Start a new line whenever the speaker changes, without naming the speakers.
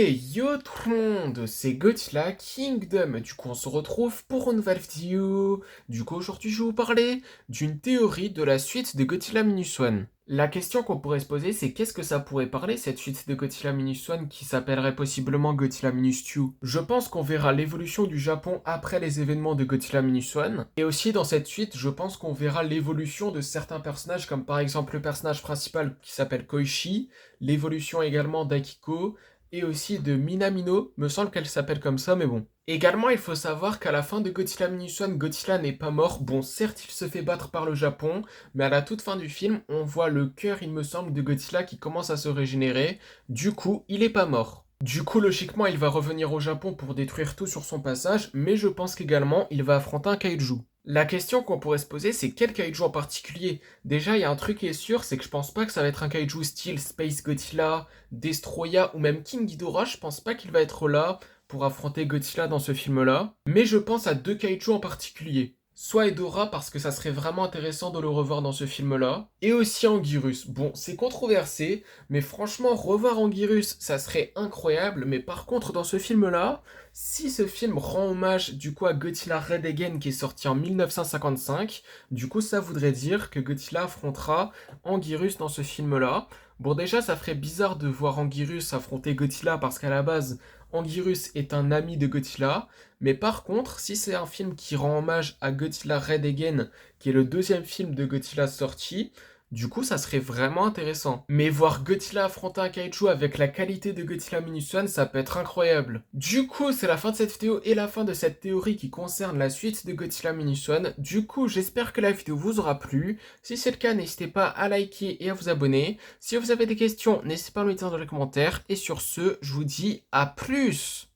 Yo tout le monde, c'est Godzilla Kingdom. Du coup, on se retrouve pour une nouvelle vidéo. Du coup, aujourd'hui, je vais vous parler d'une théorie de la suite de Godzilla Minus One. La question qu'on pourrait se poser, c'est qu'est-ce que ça pourrait parler, cette suite de Godzilla Minus One qui s'appellerait possiblement Godzilla Minus 2? Je pense qu'on verra l'évolution du Japon après les événements de Godzilla Minus One. Et aussi, dans cette suite, je pense qu'on verra l'évolution de certains personnages, comme par exemple le personnage principal qui s'appelle Koichi, l'évolution également d'Akiko, et aussi de Minamino, me semble qu'elle s'appelle comme ça, mais bon. Également, il faut savoir qu'à la fin de Godzilla Minus One, Godzilla n'est pas mort. Bon, certes, il se fait battre par le Japon, mais à la toute fin du film, on voit le cœur, il me semble, de Godzilla qui commence à se régénérer. Du coup, il est pas mort. Du coup, logiquement, il va revenir au Japon pour détruire tout sur son passage, mais je pense qu'également, il va affronter un kaiju. La question qu'on pourrait se poser, c'est quel kaiju en particulier? Déjà, il y a un truc qui est sûr, c'est que je pense pas que ça va être un kaiju style Space Godzilla, Destroya ou même King Ghidorah. Je pense pas qu'il va être là pour affronter Godzilla dans ce film-là. Mais je pense à deux kaiju en particulier. Soit Hedorah parce que ça serait vraiment intéressant de le revoir dans ce film-là, et aussi Anguirus. Bon, c'est controversé, mais franchement, revoir Anguirus, ça serait incroyable, mais par contre, dans ce film-là, si ce film rend hommage du coup à Godzilla Red Again qui est sorti en 1955, du coup ça voudrait dire que Godzilla affrontera Anguirus dans ce film-là. Bon déjà ça ferait bizarre de voir Anguirus affronter Godzilla parce qu'à la base Anguirus est un ami de Godzilla, mais par contre si c'est un film qui rend hommage à Godzilla Red Again, qui est le deuxième film de Godzilla sorti, du coup, ça serait vraiment intéressant. Mais voir Godzilla affronter un kaiju avec la qualité de Godzilla Minus One, ça peut être incroyable. Du coup, c'est la fin de cette vidéo et la fin de cette théorie qui concerne la suite de Godzilla Minus One. Du coup, j'espère que la vidéo vous aura plu. Si c'est le cas, n'hésitez pas à liker et à vous abonner. Si vous avez des questions, n'hésitez pas à me les dire dans les commentaires. Et sur ce, je vous dis à plus!